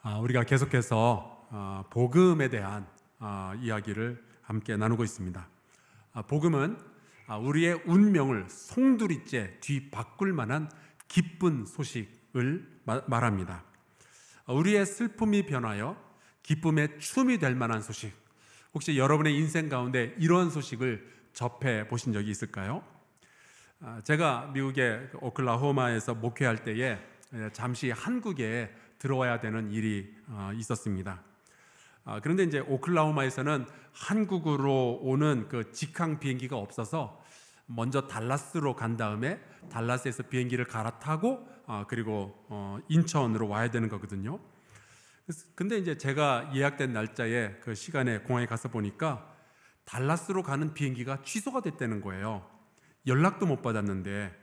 우리가 계속해서 복음에 대한 이야기를 함께 나누고 있습니다. 복음은 우리의 운명을 송두리째 뒤바꿀 만한 기쁜 소식을 말합니다. 우리의 슬픔이 변하여 기쁨의 춤이 될 만한 소식. 혹시 여러분의 인생 가운데 이러한 소식을 접해 보신 적이 있을까요? 제가 미국의 오클라호마에서 목회할 때에 잠시 한국에 들어와야 되는 일이 있었습니다. 그런데 이제 오클라호마에서는 한국으로 오는 그 직항 비행기가 없어서 먼저 달라스로 간 다음에 달라스에서 비행기를 갈아타고 그리고 인천으로 와야 되는 거거든요. 근데 이제 제가 예약된 날짜에 그 시간에 공항에 가서 보니까 달라스로 가는 비행기가 취소가 됐다는 거예요. 연락도 못 받았는데.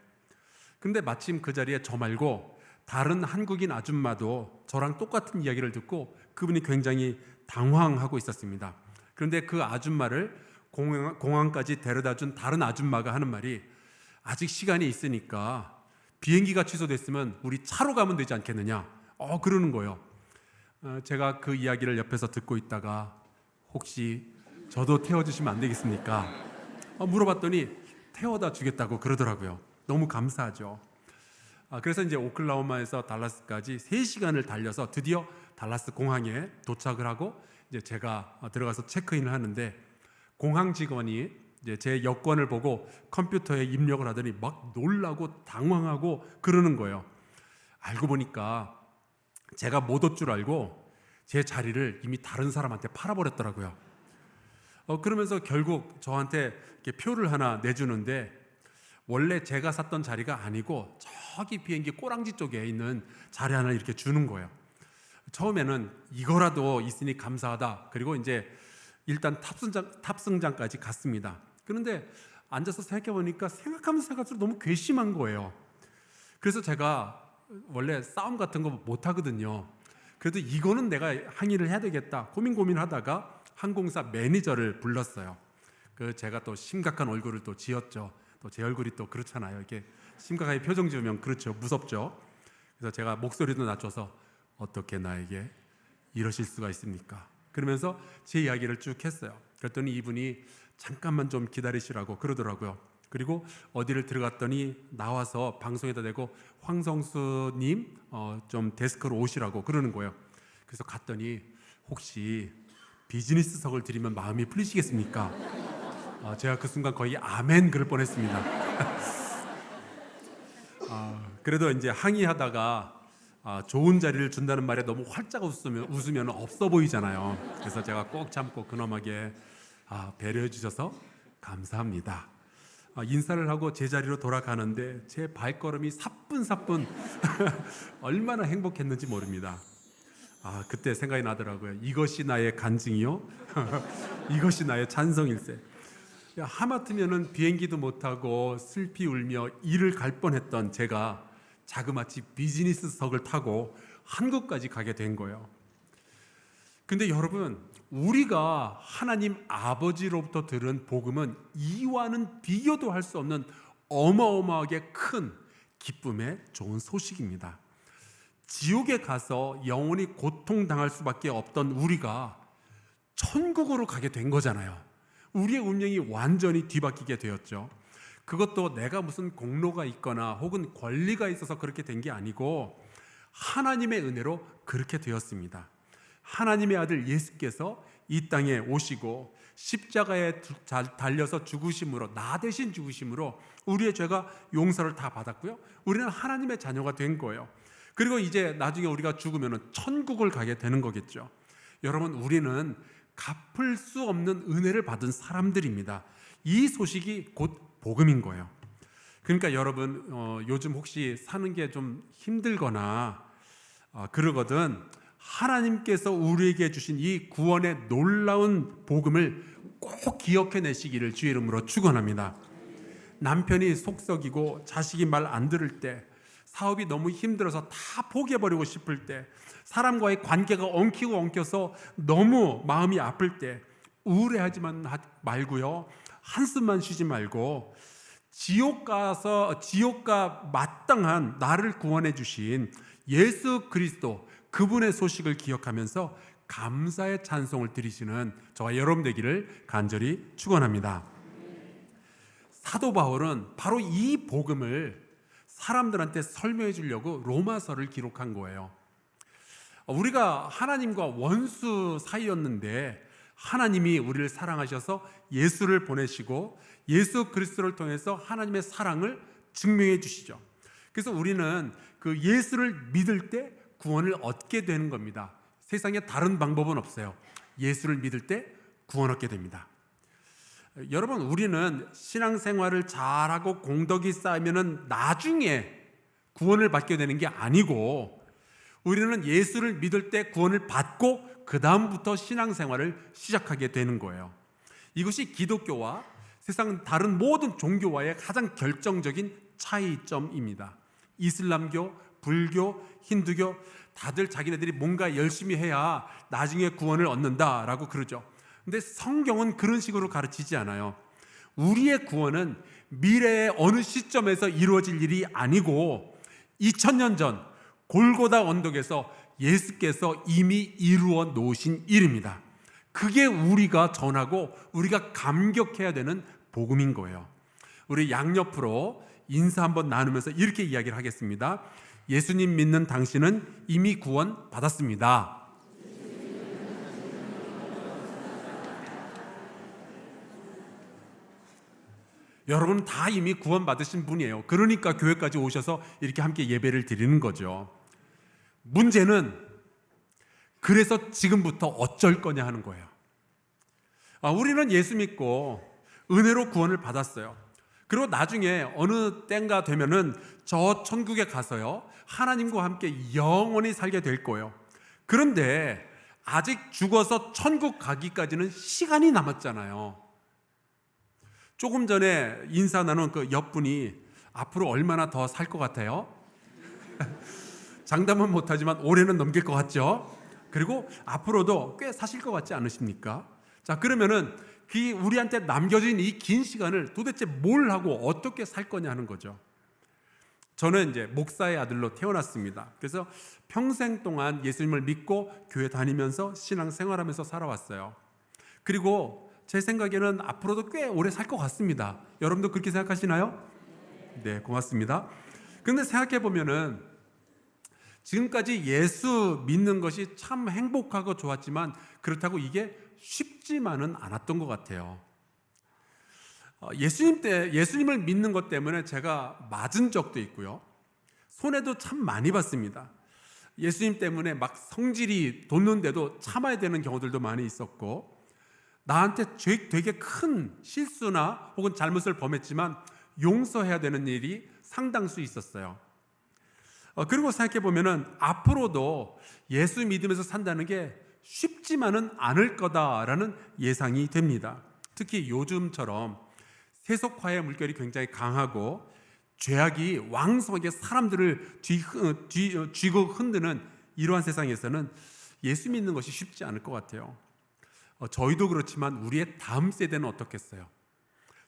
근데 마침 그 자리에 저 말고 다른 한국인 아줌마도 저랑 똑같은 이야기를 듣고 그분이 굉장히 당황하고 있었습니다. 그런데 그 아줌마를 공항까지 데려다 준 다른 아줌마가 하는 말이, 아직 시간이 있으니까 비행기가 취소됐으면 우리 차로 가면 되지 않겠느냐 그러는 거예요. 제가 그 이야기를 옆에서 듣고 있다가 혹시 저도 태워주시면 안 되겠습니까? 물어봤더니 태워다 주겠다고 그러더라고요. 너무 감사하죠. 그래서 이제 오클라호마에서 달라스까지 3시간을 달려서 드디어 달라스 공항에 도착을 하고 이제 제가 들어가서 체크인을 하는데, 공항 직원이 이제 제 여권을 보고 컴퓨터에 입력을 하더니 막 놀라고 당황하고 그러는 거예요. 알고 보니까 제가 못 올 줄 알고 제 자리를 이미 다른 사람한테 팔아버렸더라고요. 그러면서 결국 저한테 이렇게 표를 하나 내주는데, 원래 제가 샀던 자리가 아니고 저기 비행기 꼬랑지 쪽에 있는 자리 하나 이렇게 주는 거예요. 처음에는 이거라도 있으니 감사하다. 그리고 이제 일단 탑승장까지 갔습니다. 그런데 앉아서 생각해보니까 생각할수록 너무 괘씸한 거예요. 그래서 제가 원래 싸움 같은 거 못하거든요. 그래도 이거는 내가 항의를 해야 되겠다 고민하다가 항공사 매니저를 불렀어요. 제가 또 심각한 얼굴을 또 지었죠. 또 제 얼굴이 또 그렇잖아요. 이렇게 심각하게 표정 지으면 그렇죠. 무섭죠. 그래서 제가 목소리도 낮춰서 어떻게 나에게 이러실 수가 있습니까? 그러면서 제 이야기를 쭉 했어요. 그랬더니 이분이 잠깐만 좀 기다리시라고 그러더라고요. 그리고 어디를 들어갔더니 나와서 방송에다 대고 황성수님 좀 데스크로 오시라고 그러는 거예요. 그래서 갔더니 혹시 비즈니스석을 드리면 마음이 풀리시겠습니까? 제가 그 순간 거의 아멘 그럴 뻔했습니다. 그래도 이제 항의하다가 좋은 자리를 준다는 말에 너무 활짝 웃으면 없어 보이잖아요. 그래서 제가 꼭 참고 근엄하게 배려해 주셔서 감사합니다. 인사를 하고 제 자리로 돌아가는데 제 발걸음이 사뿐사뿐 얼마나 행복했는지 모릅니다. 그때 생각이 나더라고요. 이것이 나의 간증이요? 이것이 나의 찬성일세. 하마터면은 비행기도 못 타고 슬피 울며 일을 갈 뻔했던 제가 자그마치 비즈니스석을 타고 한국까지 가게 된 거예요. 근데 여러분, 우리가 하나님 아버지로부터 들은 복음은 이와는 비교도 할 수 없는 어마어마하게 큰 기쁨의 좋은 소식입니다. 지옥에 가서 영원히 고통당할 수밖에 없던 우리가 천국으로 가게 된 거잖아요. 우리의 운명이 완전히 뒤바뀌게 되었죠. 그것도 내가 무슨 공로가 있거나 혹은 권리가 있어서 그렇게 된 게 아니고 하나님의 은혜로 그렇게 되었습니다. 하나님의 아들 예수께서 이 땅에 오시고 십자가에 달려서 죽으심으로, 나 대신 죽으심으로 우리의 죄가 용서를 다 받았고요. 우리는 하나님의 자녀가 된 거예요. 그리고 이제 나중에 우리가 죽으면 천국을 가게 되는 거겠죠. 여러분, 우리는 갚을 수 없는 은혜를 받은 사람들입니다. 이 소식이 곧 복음인 거예요. 그러니까 여러분, 요즘 혹시 사는 게 좀 힘들거나 그러거든, 하나님께서 우리에게 주신 이 구원의 놀라운 복음을 꼭 기억해내시기를 주의 이름으로 축원합니다. 남편이 속썩이고 자식이 말 안 들을 때, 사업이 너무 힘들어서 다 포기해버리고 싶을 때, 사람과의 관계가 엉켜서 너무 마음이 아플 때 우울해하지만 말고요, 한숨만 쉬지 말고 지옥과 마땅한 나를 구원해 주신 예수 그리스도, 그 그분의 소식을 기억하면서 감사의 찬송을 드리시는 저와 여러분 되기를 간절히 축원합니다. 사도 바울은 바로 이 복음을 사람들한테 설명해 주려고 로마서를 기록한 거예요. 우리가 하나님과 원수 사이였는데 하나님이 우리를 사랑하셔서 예수를 보내시고 예수 그리스도를 통해서 하나님의 사랑을 증명해 주시죠. 그래서 우리는 그 예수를 믿을 때 구원을 얻게 되는 겁니다. 세상에 다른 방법은 없어요. 예수를 믿을 때 구원 얻게 됩니다. 여러분, 우리는 신앙생활을 잘하고 공덕이 쌓이면 나중에 구원을 받게 되는 게 아니고, 우리는 예수를 믿을 때 구원을 받고 그 다음부터 신앙생활을 시작하게 되는 거예요. 이것이 기독교와 세상 다른 모든 종교와의 가장 결정적인 차이점입니다. 이슬람교, 불교, 힌두교 다들 자기네들이 뭔가 열심히 해야 나중에 구원을 얻는다라고 그러죠. 근데 성경은 그런 식으로 가르치지 않아요. 우리의 구원은 미래의 어느 시점에서 이루어질 일이 아니고 2000년 전 골고다 언덕에서 예수께서 이미 이루어 놓으신 일입니다. 그게 우리가 전하고 우리가 감격해야 되는 복음인 거예요. 우리 양옆으로 인사 한번 나누면서 이렇게 이야기를 하겠습니다. 예수님 믿는 당신은 이미 구원 받았습니다. 여러분 다 이미 구원 받으신 분이에요. 그러니까 교회까지 오셔서 이렇게 함께 예배를 드리는 거죠. 문제는 그래서 지금부터 어쩔 거냐 하는 거예요. 우리는 예수 믿고 은혜로 구원을 받았어요. 그리고 나중에 어느 때가 되면은 저 천국에 가서요 하나님과 함께 영원히 살게 될 거예요. 그런데 아직 죽어서 천국 가기까지는 시간이 남았잖아요. 조금 전에 인사 나눈 그 옆분이 앞으로 얼마나 더 살 것 같아요? 장담은 못하지만 올해는 넘길 것 같죠? 그리고 앞으로도 꽤 사실 것 같지 않으십니까? 자, 그러면은 우리한테 남겨진 이 긴 시간을 도대체 뭘 하고 어떻게 살 거냐 하는 거죠. 저는 이제 목사의 아들로 태어났습니다. 그래서 평생 동안 예수님을 믿고 교회 다니면서 신앙생활하면서 살아왔어요. 그리고 제 생각에는 앞으로도 꽤 오래 살 것 같습니다. 여러분도 그렇게 생각하시나요? 네, 고맙습니다. 그런데 생각해 보면은 지금까지 예수 믿는 것이 참 행복하고 좋았지만 그렇다고 이게 쉽지만은 않았던 것 같아요. 예수님을 믿는 것 때문에 제가 맞은 적도 있고요. 손해도 참 많이 봤습니다. 예수님 때문에 막 성질이 돋는데도 참아야 되는 경우들도 많이 있었고, 나한테 되게 큰 실수나 혹은 잘못을 범했지만 용서해야 되는 일이 상당수 있었어요. 그리고 생각해 보면은 앞으로도 예수 믿으면서 산다는 게 쉽지만은 않을 거다라는 예상이 됩니다. 특히 요즘처럼 세속화의 물결이 굉장히 강하고 죄악이 왕성하게 사람들을 쥐고 흔드는 이러한 세상에서는 예수 믿는 것이 쉽지 않을 것 같아요. 저희도 그렇지만 우리의 다음 세대는 어떻겠어요?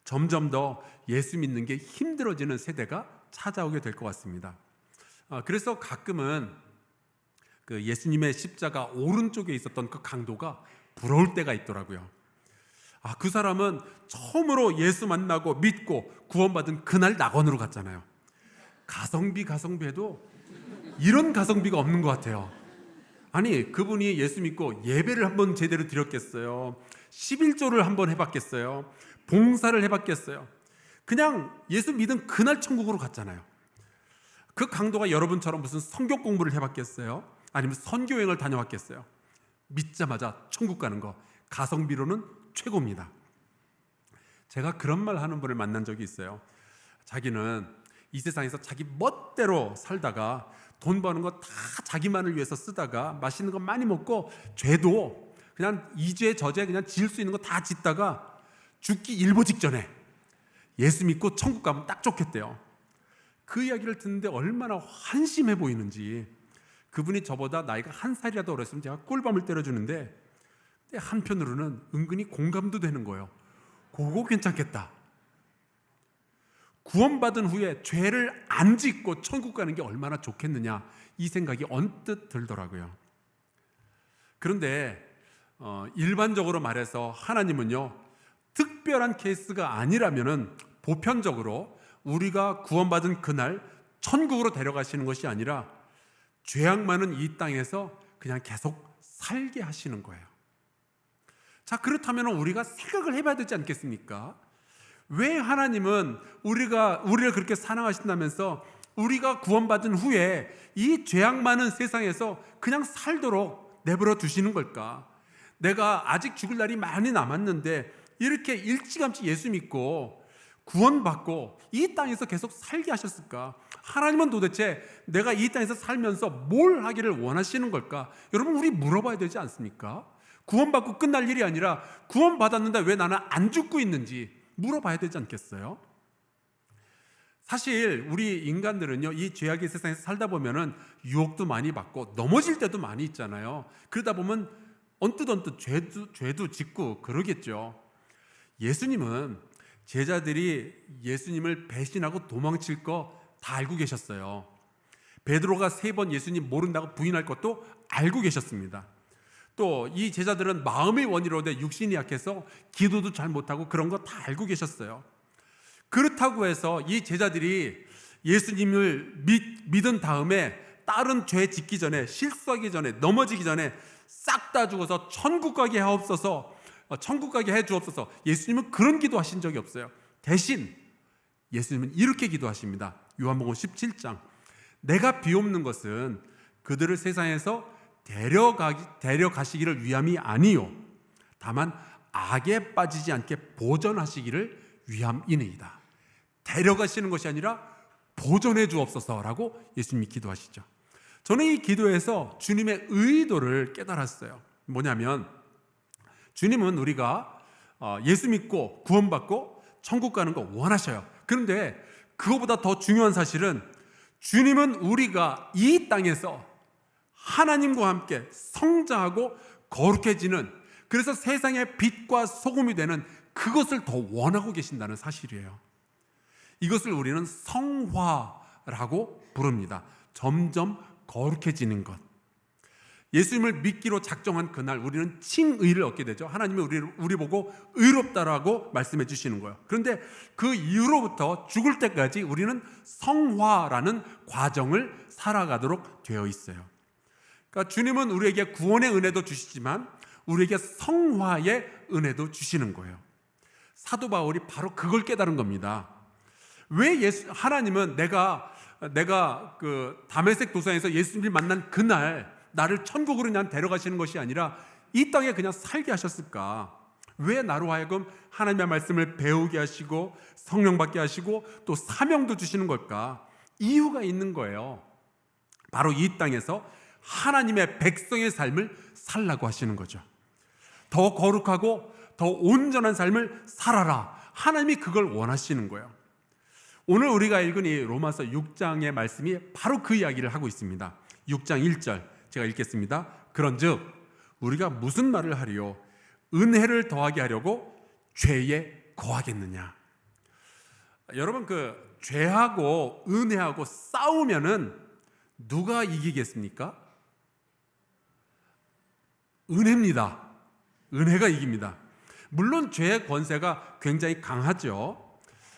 점점 더 예수 믿는 게 힘들어지는 세대가 찾아오게 될 것 같습니다. 그래서 가끔은 그 예수님의 십자가 오른쪽에 있었던 그 강도가 부러울 때가 있더라고요. 그 사람은 처음으로 예수 만나고 믿고 구원받은 그날 낙원으로 갔잖아요. 가성비 해도 이런 가성비가 없는 것 같아요. 아니, 그분이 예수 믿고 예배를 한번 제대로 드렸겠어요? 11조를 한번 해봤겠어요? 봉사를 해봤겠어요? 그냥 예수 믿은 그날 천국으로 갔잖아요. 그 강도가 여러분처럼 무슨 성경 공부를 해봤겠어요? 아니면 선교여행을 다녀왔겠어요? 믿자마자 천국 가는 거 가성비로는 최고입니다. 제가 그런 말 하는 분을 만난 적이 있어요. 자기는 이 세상에서 자기 멋대로 살다가 돈 버는 거 다 자기만을 위해서 쓰다가 맛있는 거 많이 먹고 죄도 그냥 이죄 저죄 그냥 지을 수 있는 거 다 짓다가 죽기 일보 직전에 예수 믿고 천국 가면 딱 좋겠대요. 그 이야기를 듣는데 얼마나 한심해 보이는지. 그분이 저보다 나이가 한 살이라도 어렸으면 제가 꿀밤을 때려주는데 한편으로는 은근히 공감도 되는 거예요. 그거 괜찮겠다. 구원받은 후에 죄를 안 짓고 천국 가는 게 얼마나 좋겠느냐, 이 생각이 언뜻 들더라고요. 그런데 일반적으로 말해서 하나님은요, 특별한 케이스가 아니라면은 보편적으로 우리가 구원받은 그날 천국으로 데려가시는 것이 아니라 죄악 많은 이 땅에서 그냥 계속 살게 하시는 거예요. 자, 그렇다면 우리가 생각을 해봐야 되지 않겠습니까? 왜 하나님은 우리를 그렇게 사랑하신다면서 우리가 구원받은 후에 이 죄악 많은 세상에서 그냥 살도록 내버려 두시는 걸까? 내가 아직 죽을 날이 많이 남았는데 이렇게 일찌감치 예수 믿고 구원받고 이 땅에서 계속 살게 하셨을까? 하나님은 도대체 내가 이 땅에서 살면서 뭘 하기를 원하시는 걸까? 여러분, 우리 물어봐야 되지 않습니까? 구원받고 끝날 일이 아니라 구원받았는데 왜 나는 안 죽고 있는지 물어봐야 되지 않겠어요? 사실 우리 인간들은요, 이 죄악의 세상에서 살다 보면은 유혹도 많이 받고 넘어질 때도 많이 있잖아요. 그러다 보면 언뜻 죄도 짓고 그러겠죠. 예수님은 제자들이 예수님을 배신하고 도망칠 거 다 알고 계셨어요. 베드로가 3번 예수님 모른다고 부인할 것도 알고 계셨습니다. 또 이 제자들은 마음의 원이로 돼 육신이 약해서 기도도 잘 못하고 그런 거 다 알고 계셨어요. 그렇다고 해서 이 제자들이 예수님을 믿은 다음에 다른 죄 짓기 전에, 실수하기 전에, 넘어지기 전에 싹 다 죽어서 천국 가게 하옵소서, 천국 가게 해 주옵소서, 예수님은 그런 기도 하신 적이 없어요. 대신 예수님은 이렇게 기도하십니다. 요한복음 17장, 내가 비옵는 것은 그들을 세상에서 데려가시기를 위함이 아니요 다만 악에 빠지지 않게 보존하시기를 위함이니이다. 데려가시는 것이 아니라 보존해 주옵소서라고 예수님이 기도하시죠. 저는 이 기도에서 주님의 의도를 깨달았어요. 뭐냐면 주님은 우리가 예수 믿고 구원받고 천국 가는 거 원하셔요. 그런데 그거보다 더 중요한 사실은 주님은 우리가 이 땅에서 하나님과 함께 성장하고 거룩해지는, 그래서 세상의 빛과 소금이 되는 그것을 더 원하고 계신다는 사실이에요. 이것을 우리는 성화라고 부릅니다. 점점 거룩해지는 것. 예수님을 믿기로 작정한 그날 우리는 칭의를 얻게 되죠. 하나님이 우리 보고 의롭다라고 말씀해 주시는 거예요. 그런데 그 이후로부터 죽을 때까지 우리는 성화라는 과정을 살아가도록 되어 있어요. 그러니까 주님은 우리에게 구원의 은혜도 주시지만 우리에게 성화의 은혜도 주시는 거예요. 사도 바울이 바로 그걸 깨달은 겁니다. 왜 하나님은 내가 그 다메섹 도상에서 예수님을 만난 그날 나를 천국으로 그냥 데려가시는 것이 아니라 이 땅에 그냥 살게 하셨을까? 왜 나로 하여금 하나님의 말씀을 배우게 하시고 성령 받게 하시고 또 사명도 주시는 걸까? 이유가 있는 거예요. 바로 이 땅에서 하나님의 백성의 삶을 살라고 하시는 거죠. 더 거룩하고 더 온전한 삶을 살아라. 하나님이 그걸 원하시는 거예요. 오늘 우리가 읽은 이 로마서 6장의 말씀이 바로 그 이야기를 하고 있습니다. 6장 1절 제가 읽겠습니다. 그런즉 우리가 무슨 말을 하리요? 은혜를 더하게 하려고 죄에 거하겠느냐? 여러분, 그 죄하고 은혜하고 싸우면은 누가 이기겠습니까? 은혜입니다. 은혜가 이깁니다. 물론 죄의 권세가 굉장히 강하죠.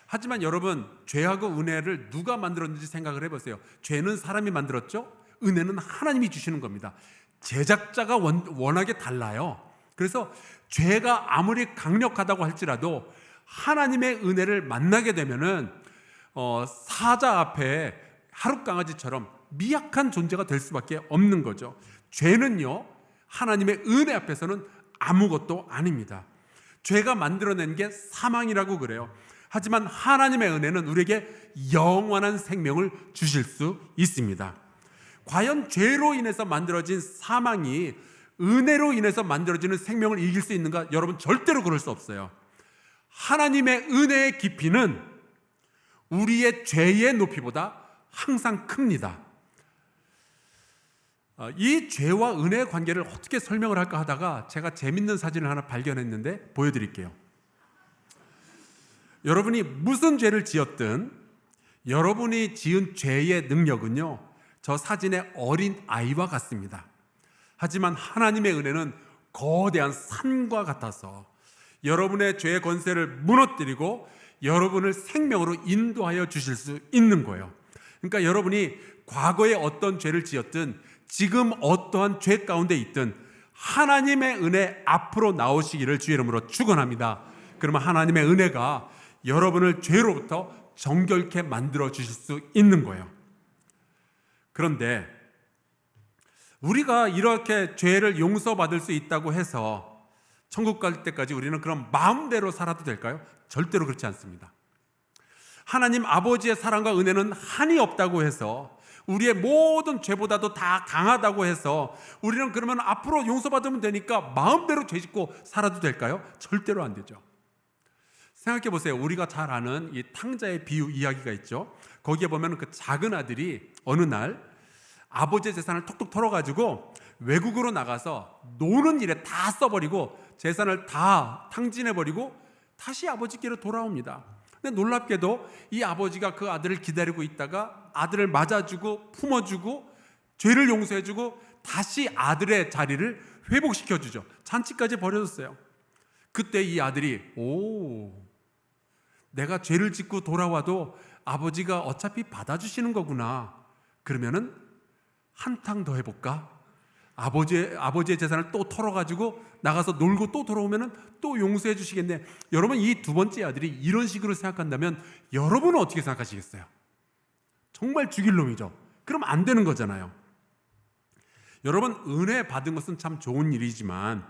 하지만 여러분, 죄하고 은혜를 누가 만들었는지 생각을 해보세요. 죄는 사람이 만들었죠? 은혜는 하나님이 주시는 겁니다. 제작자가 워낙에 달라요. 그래서 죄가 아무리 강력하다고 할지라도 하나님의 은혜를 만나게 되면은 사자 앞에 하룻강아지처럼 미약한 존재가 될 수밖에 없는 거죠. 죄는요, 하나님의 은혜 앞에서는 아무것도 아닙니다. 죄가 만들어낸 게 사망이라고 그래요. 하지만 하나님의 은혜는 우리에게 영원한 생명을 주실 수 있습니다. 과연 죄로 인해서 만들어진 사망이 은혜로 인해서 만들어지는 생명을 이길 수 있는가? 여러분, 절대로 그럴 수 없어요. 하나님의 은혜의 깊이는 우리의 죄의 높이보다 항상 큽니다. 이 죄와 은혜의 관계를 어떻게 설명을 할까 하다가 제가 재밌는 사진을 하나 발견했는데 보여드릴게요. 여러분이 무슨 죄를 지었든 여러분이 지은 죄의 능력은요, 저 사진의 어린 아이와 같습니다. 하지만 하나님의 은혜는 거대한 산과 같아서 여러분의 죄의 권세를 무너뜨리고 여러분을 생명으로 인도하여 주실 수 있는 거예요. 그러니까 여러분이 과거에 어떤 죄를 지었든 지금 어떠한 죄 가운데 있든 하나님의 은혜 앞으로 나오시기를 주의 이름으로 축원합니다. 그러면 하나님의 은혜가 여러분을 죄로부터 정결케 만들어 주실 수 있는 거예요. 그런데 우리가 이렇게 죄를 용서받을 수 있다고 해서 천국 갈 때까지 우리는 그럼 마음대로 살아도 될까요? 절대로 그렇지 않습니다. 하나님 아버지의 사랑과 은혜는 한이 없다고 해서 우리의 모든 죄보다도 다 강하다고 해서 우리는 그러면 앞으로 용서받으면 되니까 마음대로 죄 짓고 살아도 될까요? 절대로 안 되죠. 생각해 보세요. 우리가 잘 아는 이 탕자의 비유 이야기가 있죠. 거기에 보면 그 작은 아들이 어느 날 아버지의 재산을 톡톡 털어가지고 외국으로 나가서 노는 일에 다 써버리고 재산을 다 탕진해버리고 다시 아버지께로 돌아옵니다. 근데 놀랍게도 이 아버지가 그 아들을 기다리고 있다가 아들을 맞아주고 품어주고 죄를 용서해주고 다시 아들의 자리를 회복시켜주죠. 잔치까지 벌여줬어요. 그때 이 아들이 내가 죄를 짓고 돌아와도 아버지가 어차피 받아주시는 거구나. 그러면은 한탕 더 해볼까? 아버지의 재산을 또 털어가지고 나가서 놀고 또 돌아오면은 또 용서해 주시겠네. 여러분, 이 두 번째 아들이 이런 식으로 생각한다면 여러분은 어떻게 생각하시겠어요? 정말 죽일 놈이죠. 그럼 안 되는 거잖아요. 여러분, 은혜 받은 것은 참 좋은 일이지만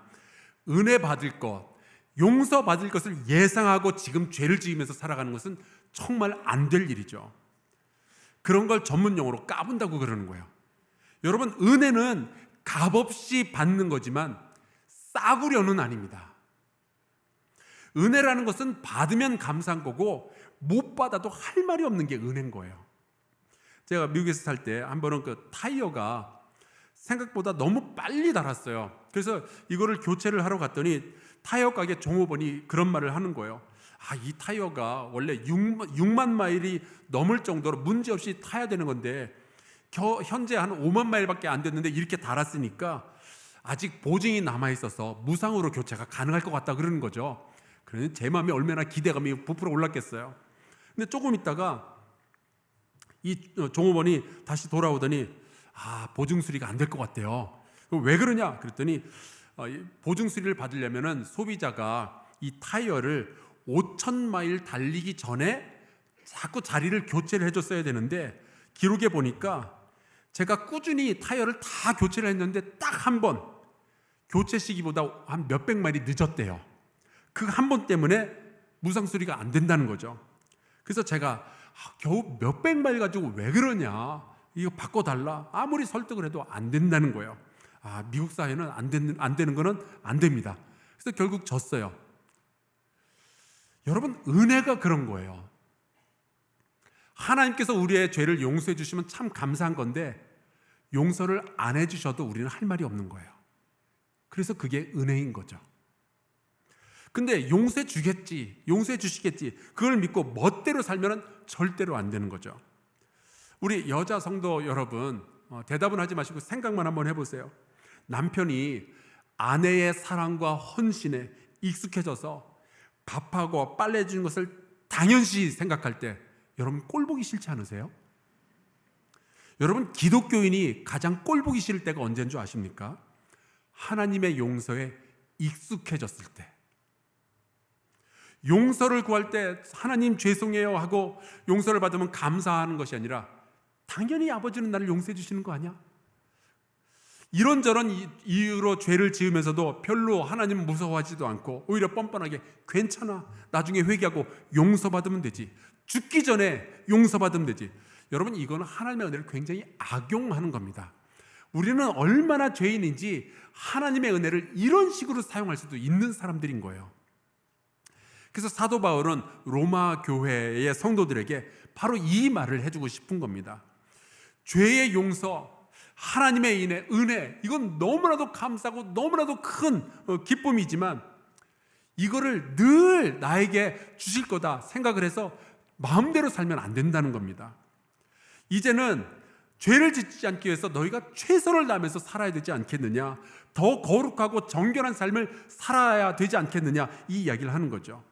은혜 받을 것, 용서 받을 것을 예상하고 지금 죄를 지으면서 살아가는 것은 정말 안 될 일이죠. 그런 걸 전문 용어로 까분다고 그러는 거예요. 여러분, 은혜는 값없이 받는 거지만 싸구려는 아닙니다. 은혜라는 것은 받으면 감사한 거고 못 받아도 할 말이 없는 게 은혜인 거예요. 제가 미국에서 살 때 한 번은 그 타이어가 생각보다 너무 빨리 닳았어요. 그래서 이거를 교체를 하러 갔더니 타이어 가게 종업원이 그런 말을 하는 거예요. 이 타이어가 원래 6만 마일이 넘을 정도로 문제없이 타야 되는 건데 현재 한 5만 마일밖에 안 됐는데 이렇게 닳았으니까 아직 보증이 남아있어서 무상으로 교체가 가능할 것 같다 그러는 거죠. 그래서 제 마음에 얼마나 기대감이 부풀어 올랐겠어요. 근데 조금 있다가 이 종업원이 다시 돌아오더니 보증 수리가 안 될 것 같대요. 왜 그러냐 그랬더니 보증 수리를 받으려면은 소비자가 이 타이어를 5,000마일 달리기 전에 자꾸 자리를 교체를 해줬어야 되는데 기록에 보니까 제가 꾸준히 타이어를 다 교체를 했는데 딱 한 번 교체 시기보다 한 몇백 마일이 늦었대요. 그 한 번 때문에 무상 수리가 안 된다는 거죠. 그래서 제가 겨우 몇백 마일 가지고 왜 그러냐, 이거 바꿔달라 아무리 설득을 해도 안 된다는 거예요. 미국 사회는 안 되는 거는 안 됩니다. 그래서 결국 졌어요. 여러분, 은혜가 그런 거예요. 하나님께서 우리의 죄를 용서해 주시면 참 감사한 건데 용서를 안 해주셔도 우리는 할 말이 없는 거예요. 그래서 그게 은혜인 거죠. 근데 용서해 주겠지, 용서해 주시겠지, 그걸 믿고 멋대로 살면 절대로 안 되는 거죠. 우리 여자 성도 여러분, 대답은 하지 마시고 생각만 한번 해보세요. 남편이 아내의 사랑과 헌신에 익숙해져서 밥하고 빨래 해주는 것을 당연시 생각할 때 여러분 꼴보기 싫지 않으세요? 여러분, 기독교인이 가장 꼴보기 싫을 때가 언제인 줄 아십니까? 하나님의 용서에 익숙해졌을 때. 용서를 구할 때 하나님 죄송해요 하고 용서를 받으면 감사하는 것이 아니라 당연히 아버지는 나를 용서해 주시는 거 아니야? 이런저런 이유로 죄를 지으면서도 별로 하나님 무서워하지도 않고 오히려 뻔뻔하게 괜찮아, 나중에 회개하고 용서받으면 되지, 죽기 전에 용서받으면 되지. 여러분, 이거는 하나님의 은혜를 굉장히 악용하는 겁니다. 우리는 얼마나 죄인인지 하나님의 은혜를 이런 식으로 사용할 수도 있는 사람들인 거예요. 그래서 사도 바울은 로마 교회의 성도들에게 바로 이 말을 해주고 싶은 겁니다. 죄의 용서, 하나님의 은혜, 이건 너무나도 감사하고 너무나도 큰 기쁨이지만 이거를 늘 나에게 주실 거다 생각을 해서 마음대로 살면 안 된다는 겁니다. 이제는 죄를 짓지 않기 위해서 너희가 최선을 다하면서 살아야 되지 않겠느냐, 더 거룩하고 정결한 삶을 살아야 되지 않겠느냐, 이 이야기를 하는 거죠.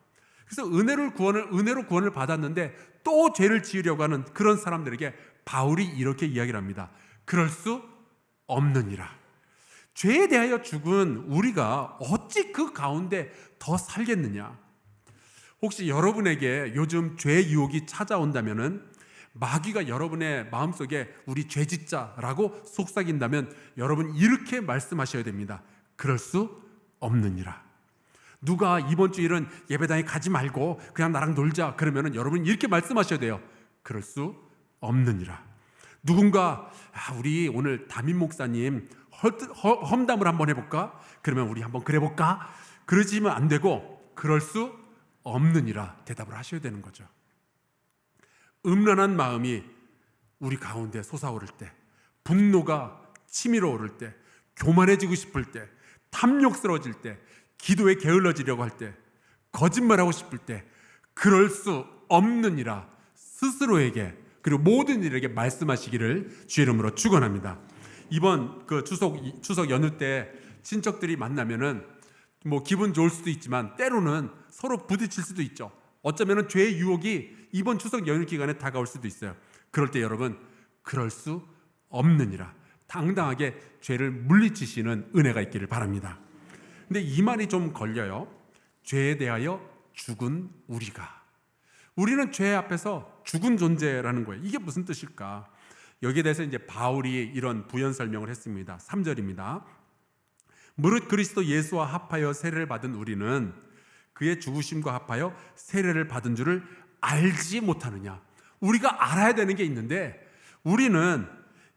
그래서 은혜로 구원을 받았는데 또 죄를 지으려고 하는 그런 사람들에게 바울이 이렇게 이야기를 합니다. 그럴 수 없느니라. 죄에 대하여 죽은 우리가 어찌 그 가운데 더 살겠느냐. 혹시 여러분에게 요즘 죄 유혹이 찾아온다면은, 마귀가 여러분의 마음속에 우리 죄 짓자라고 속삭인다면 여러분 이렇게 말씀하셔야 됩니다. 그럴 수 없느니라. 누가 이번 주일은 예배당에 가지 말고 그냥 나랑 놀자 그러면은 여러분 이렇게 말씀하셔야 돼요. 그럴 수 없느니라. 누군가 우리 오늘 담임 목사님 험담을 한번 해볼까? 그러면 우리 한번 그래볼까? 그러지면 안 되고 그럴 수 없느니라 대답을 하셔야 되는 거죠. 음란한 마음이 우리 가운데 솟아오를 때, 분노가 치밀어 오를 때, 교만해지고 싶을 때, 탐욕스러워질 때, 기도에 게을러지려고 할 때, 거짓말하고 싶을 때, 그럴 수 없느니라 스스로에게 그리고 모든 이들에게 말씀하시기를 주의 이름으로 축원합니다. 이번 그 추석 연휴 때 친척들이 만나면은 뭐 기분 좋을 수도 있지만 때로는 서로 부딪힐 수도 있죠. 어쩌면은 죄의 유혹이 이번 추석 연휴 기간에 다가올 수도 있어요. 그럴 때 여러분, 그럴 수 없느니라 당당하게 죄를 물리치시는 은혜가 있기를 바랍니다. 근데 이 말이 좀 걸려요. 죄에 대하여 죽은 우리는 죄 앞에서 죽은 존재라는 거예요. 이게 무슨 뜻일까? 여기에 대해서 이제 바울이 이런 부연 설명을 했습니다. 3절입니다. 무릇 그리스도 예수와 합하여 세례를 받은 우리는 그의 죽으심과 합하여 세례를 받은 줄을 알지 못하느냐. 우리가 알아야 되는 게 있는데 우리는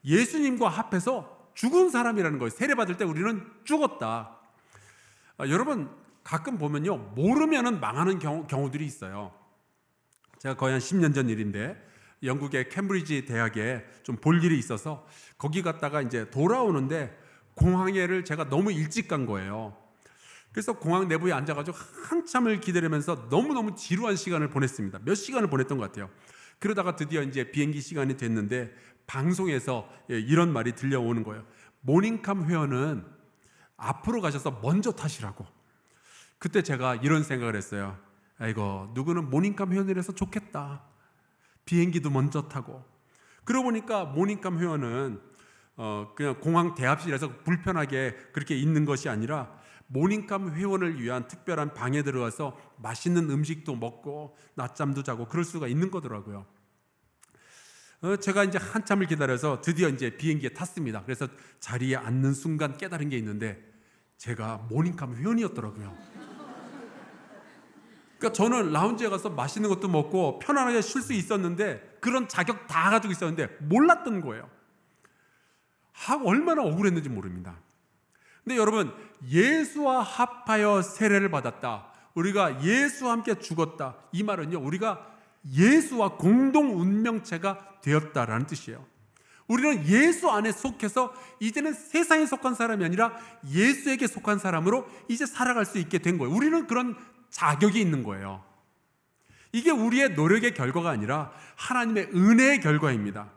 예수님과 합해서 죽은 사람이라는 거예요. 세례 받을 때 우리는 죽었다. 여러분 가끔 보면요, 모르면은 망하는 경우들이 있어요. 제가 거의 한 10년 전 일인데 영국의 캠브리지 대학에 좀 볼 일이 있어서 거기 갔다가 이제 돌아오는데 공항에를 제가 너무 일찍 간 거예요. 그래서 공항 내부에 앉아가지고 한참을 기다리면서 너무너무 지루한 시간을 보냈습니다. 몇 시간을 보냈던 것 같아요. 그러다가 드디어 이제 비행기 시간이 됐는데 방송에서 이런 말이 들려오는 거예요. 모닝캄 회원은 앞으로 가셔서 먼저 타시라고. 그때 제가 이런 생각을 했어요. 아이고, 누구는 모닝캄 회원이라서 좋겠다. 비행기도 먼저 타고. 그러고 보니까 모닝캄 회원은 그냥 공항 대합실에서 불편하게 그렇게 있는 것이 아니라 모닝캄 회원을 위한 특별한 방에 들어가서 맛있는 음식도 먹고 낮잠도 자고 그럴 수가 있는 거더라고요. 제가 이제 한참을 기다려서 드디어 이제 비행기에 탔습니다. 그래서 자리에 앉는 순간 깨달은 게 있는데 제가 모닝캄 회원이었더라고요. 그러니까 저는 라운지에 가서 맛있는 것도 먹고 편안하게 쉴 수 있었는데 그런 자격 다 가지고 있었는데 몰랐던 거예요. 얼마나 억울했는지 모릅니다. 근데 여러분, 예수와 합하여 세례를 받았다, 우리가 예수와 함께 죽었다, 이 말은요, 우리가 예수와 공동 운명체가 되었다라는 뜻이에요. 우리는 예수 안에 속해서 이제는 세상에 속한 사람이 아니라 예수에게 속한 사람으로 이제 살아갈 수 있게 된 거예요. 우리는 그런 자격이 있는 거예요. 이게 우리의 노력의 결과가 아니라 하나님의 은혜의 결과입니다.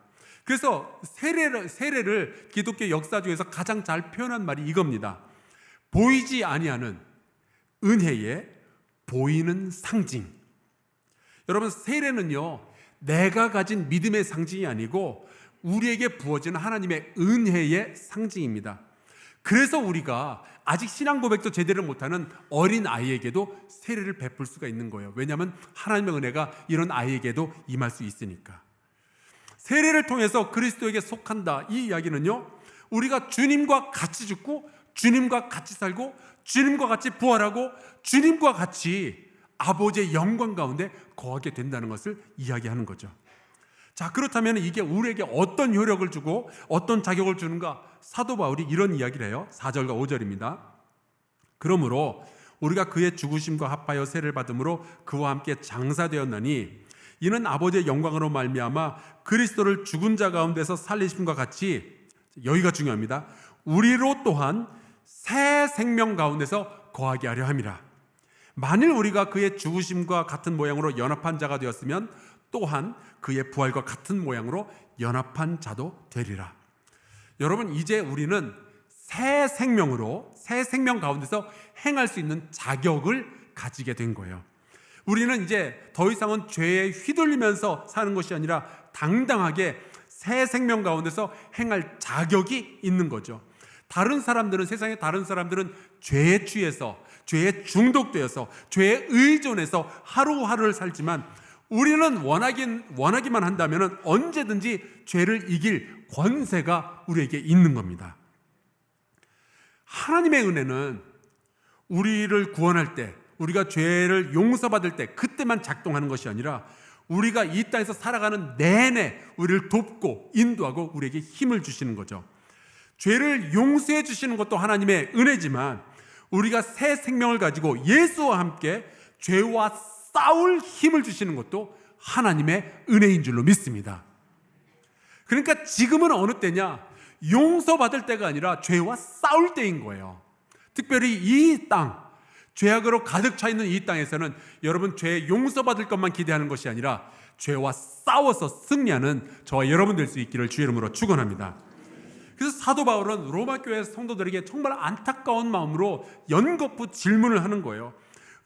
그래서 세례를 기독교 역사 중에서 가장 잘 표현한 말이 이겁니다. 보이지 아니하는 은혜의 보이는 상징. 여러분, 세례는요, 내가 가진 믿음의 상징이 아니고 우리에게 부어지는 하나님의 은혜의 상징입니다. 그래서 우리가 아직 신앙 고백도 제대로 못하는 어린 아이에게도 세례를 베풀 수가 있는 거예요. 왜냐하면 하나님의 은혜가 이런 아이에게도 임할 수 있으니까. 세례를 통해서 그리스도에게 속한다, 이 이야기는요, 우리가 주님과 같이 죽고 주님과 같이 살고 주님과 같이 부활하고 주님과 같이 아버지의 영광 가운데 거하게 된다는 것을 이야기하는 거죠. 자, 그렇다면 이게 우리에게 어떤 효력을 주고 어떤 자격을 주는가? 사도 바울이 이런 이야기를 해요. 4절과 5절입니다. 그러므로 우리가 그의 죽으심과 합하여 세례를 받음으로 그와 함께 장사되었나니 이는 아버지의 영광으로 말미암아 그리스도를 죽은 자 가운데서 살리심과 같이, 여기가 중요합니다, 우리로 또한 새 생명 가운데서 거하게 하려 함이라. 만일 우리가 그의 죽으심과 같은 모양으로 연합한 자가 되었으면 또한 그의 부활과 같은 모양으로 연합한 자도 되리라. 여러분, 이제 우리는 새 생명 가운데서 행할 수 있는 자격을 가지게 된 거예요. 우리는 이제 더 이상은 죄에 휘둘리면서 사는 것이 아니라 당당하게 새 생명 가운데서 행할 자격이 있는 거죠. 세상의 다른 사람들은 죄에 취해서, 죄에 중독되어서, 죄에 의존해서 하루하루를 살지만 우리는 원하기만 한다면 언제든지 죄를 이길 권세가 우리에게 있는 겁니다. 하나님의 은혜는 우리를 구원할 때, 우리가 죄를 용서받을 때 그때만 작동하는 것이 아니라 우리가 이 땅에서 살아가는 내내 우리를 돕고 인도하고 우리에게 힘을 주시는 거죠. 죄를 용서해 주시는 것도 하나님의 은혜지만 우리가 새 생명을 가지고 예수와 함께 죄와 싸울 힘을 주시는 것도 하나님의 은혜인 줄로 믿습니다. 그러니까 지금은 어느 때냐? 용서받을 때가 아니라 죄와 싸울 때인 거예요. 특별히 이 땅, 죄악으로 가득 차 있는 이 땅에서는 여러분 죄 용서받을 것만 기대하는 것이 아니라 죄와 싸워서 승리하는 저와 여러분 될 수 있기를 주의 이름으로 축원합니다. 그래서 사도 바울은 로마 교회 성도들에게 정말 안타까운 마음으로 연거푸 질문을 하는 거예요.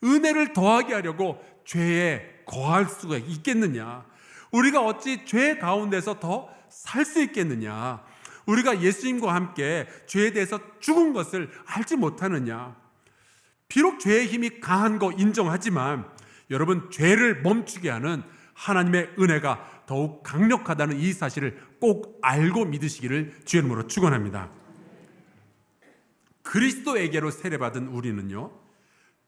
은혜를 더하게 하려고 죄에 거할 수가 있겠느냐? 우리가 어찌 죄 가운데서 더 살 수 있겠느냐? 우리가 예수님과 함께 죄에 대해서 죽은 것을 알지 못하느냐? 비록 죄의 힘이 강한 거 인정하지만 여러분, 죄를 멈추게 하는 하나님의 은혜가 더욱 강력하다는 이 사실을 꼭 알고 믿으시기를 주의 이름으로 축원합니다. 그리스도에게로 세례받은 우리는요,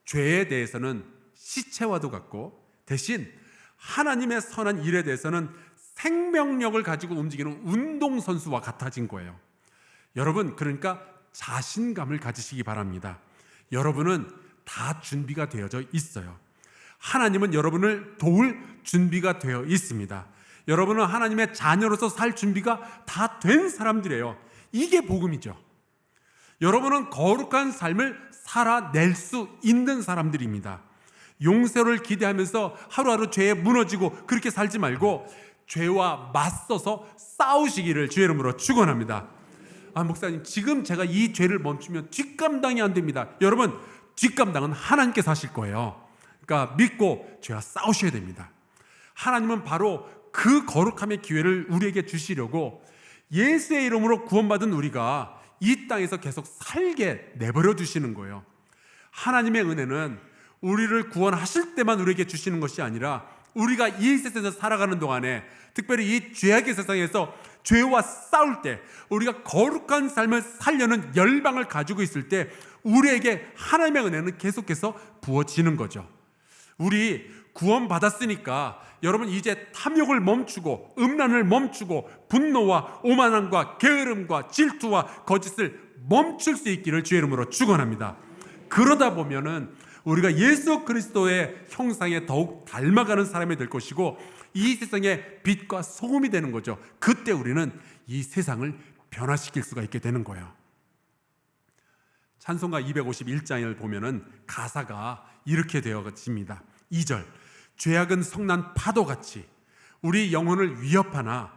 죄에 대해서는 시체와도 같고 대신 하나님의 선한 일에 대해서는 생명력을 가지고 움직이는 운동선수와 같아진 거예요. 여러분, 그러니까 자신감을 가지시기 바랍니다. 여러분은 다 준비가 되어져 있어요. 하나님은 여러분을 도울 준비가 되어 있습니다. 여러분은 하나님의 자녀로서 살 준비가 다 된 사람들이에요. 이게 복음이죠. 여러분은 거룩한 삶을 살아낼 수 있는 사람들입니다. 용서를 기대하면서 하루하루 죄에 무너지고 그렇게 살지 말고 죄와 맞서서 싸우시기를 주의 이름으로 축원합니다. 목사님, 지금 제가 이 죄를 멈추면 뒷감당이 안 됩니다. 여러분, 뒷감당은 하나님께서 하실 거예요. 그러니까 믿고 죄와 싸우셔야 됩니다. 하나님은 바로 그 거룩함의 기회를 우리에게 주시려고 예수의 이름으로 구원받은 우리가 이 땅에서 계속 살게 내버려 두시는 거예요. 하나님의 은혜는 우리를 구원하실 때만 우리에게 주시는 것이 아니라 우리가 이 세상에서 살아가는 동안에, 특별히 이 죄악의 세상에서 죄와 싸울 때, 우리가 거룩한 삶을 살려는 열망을 가지고 있을 때 우리에게 하나님의 은혜는 계속해서 부어지는 거죠. 우리 구원받았으니까 여러분, 이제 탐욕을 멈추고 음란을 멈추고 분노와 오만함과 게으름과 질투와 거짓을 멈출 수 있기를 주의 이름으로 축원합니다. 그러다 보면은 우리가 예수 그리스도의 형상에 더욱 닮아가는 사람이 될 것이고 이 세상의 빛과 소금이 되는 거죠. 그때 우리는 이 세상을 변화시킬 수가 있게 되는 거예요. 찬송가 251장을 보면은 가사가 이렇게 되어집니다. 2절, 죄악은 성난 파도같이 우리 영혼을 위협하나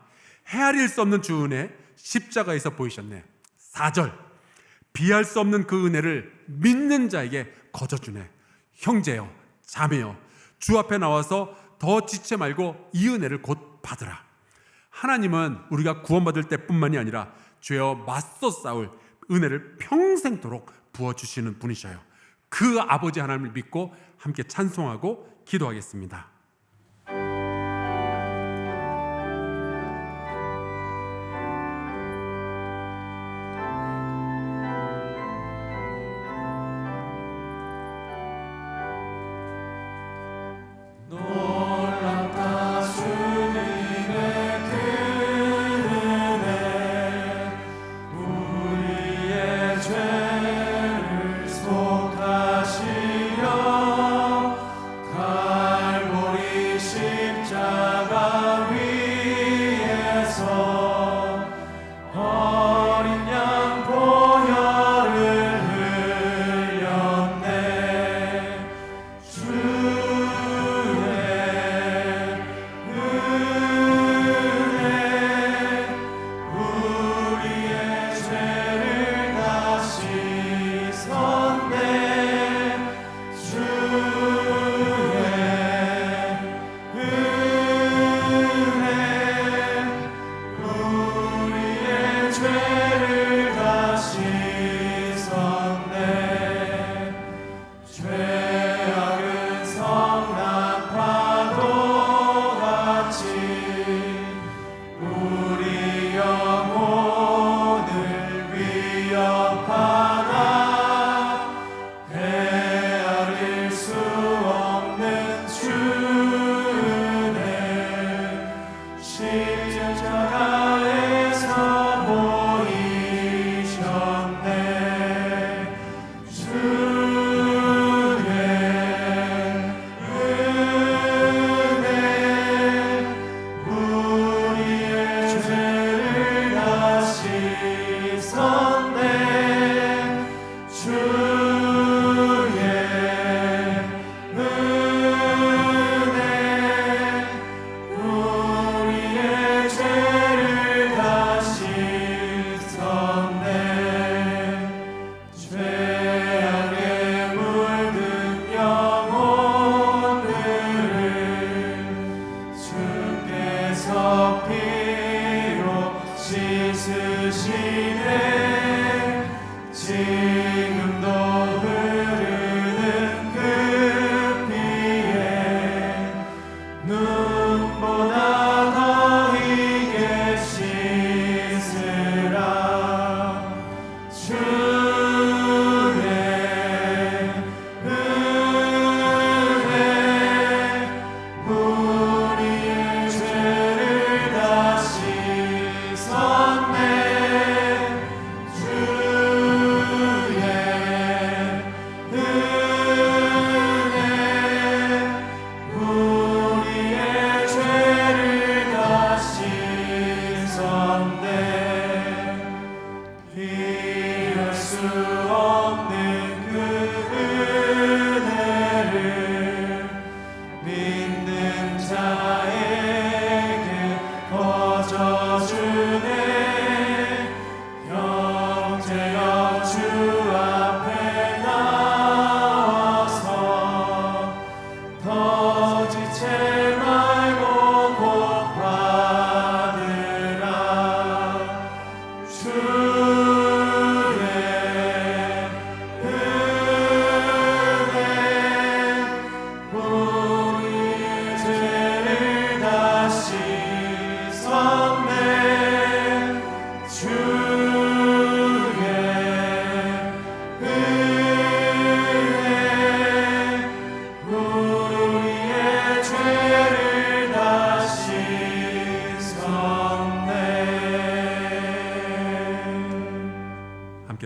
헤아릴 수 없는 주 은혜 십자가에서 보이셨네. 4절, 비할 수 없는 그 은혜를 믿는 자에게 거저주네. 형제여, 자매여, 주 앞에 나와서 더 지체 말고 이 은혜를 곧 받으라. 하나님은 우리가 구원받을 때뿐만이 아니라 죄와 맞서 싸울 은혜를 평생도록 부어주시는 분이셔요. 그 아버지 하나님을 믿고 함께 찬송하고 기도하겠습니다. 속하시려 갈보리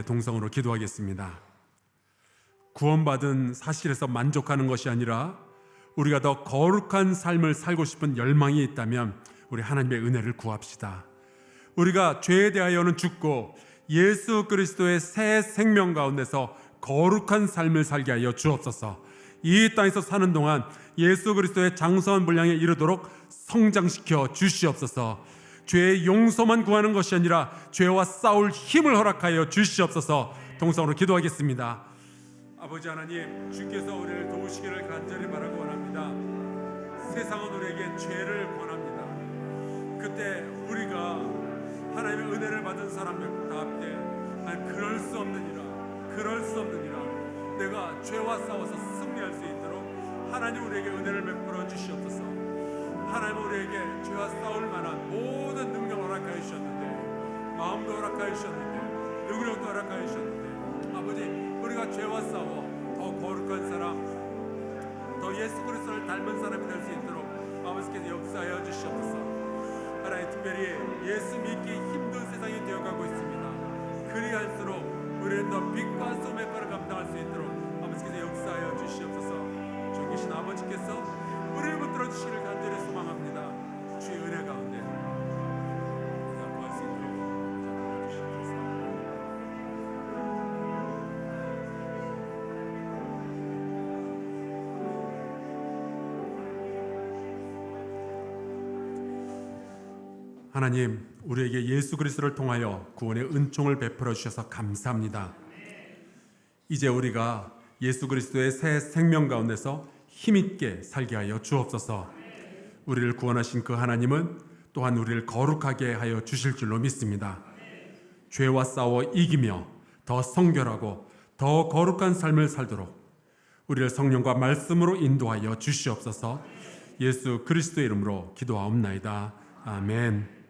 동성으로 기도하겠습니다. 구원받은 사실에서 만족하는 것이 아니라 우리가 더 거룩한 삶을 살고 싶은 열망이 있다면 우리 하나님의 은혜를 구합시다. 우리가 죄에 대하여는 죽고 예수 그리스도의 새 생명 가운데서 거룩한 삶을 살게 하여 주옵소서. 이 땅에서 사는 동안 예수 그리스도의 장성한 분량에 이르도록 성장시켜 주시옵소서. 죄의 용서만 구하는 것이 아니라 죄와 싸울 힘을 허락하여 주시옵소서. 동성으로 기도하겠습니다. 아버지 하나님, 주께서 우리를 도우시기를 간절히 바라고 원합니다. 세상은 우리에게 죄를 권합니다. 그때 우리가 하나님의 은혜를 받은 사람답게 그럴 수 없느니라 내가 죄와 싸워서 승리할 수 있도록 하나님 우리에게 은혜를 베풀어 주시옵소서. 하나님 우리에게 죄와 싸울 만한 모든 능력을 허락하여 주셨는데, 마음도 허락하여 주셨는데, 능력도 허락하여 주셨는데, 아버지 우리가 죄와 싸워 더 거룩한 사람, 더 예수 그리스도를 닮은 사람이 될 수 있도록 아버지께서 역사하여 주시옵소서. 하나님 특별히 예수 믿기 힘든 세상이 되어가고 있습니다. 그리할수록 우리는 더 빛과 소명의 거를 감당할 수 있도록 아버지께서 역사하여 주시옵소서. 주 계신 아버지께서 우리를 붙들어 주시기를 간절히 소망합니다. 주의 은혜 가운데 구할 수 있도록 도와주시옵소서. 하나님, 우리에게 예수 그리스도를 통하여 구원의 은총을 베풀어 주셔서 감사합니다. 이제 우리가 예수 그리스도의 새 생명 가운데서 힘있게 살게 하여 주옵소서. 우리를 구원하신 그 하나님은 또한 우리를 거룩하게 하여 주실 줄로 믿습니다. 죄와 싸워 이기며 더 성결하고 더 거룩한 삶을 살도록 우리를 성령과 말씀으로 인도하여 주시옵소서. 예수 그리스도의 이름으로 기도하옵나이다. 아멘.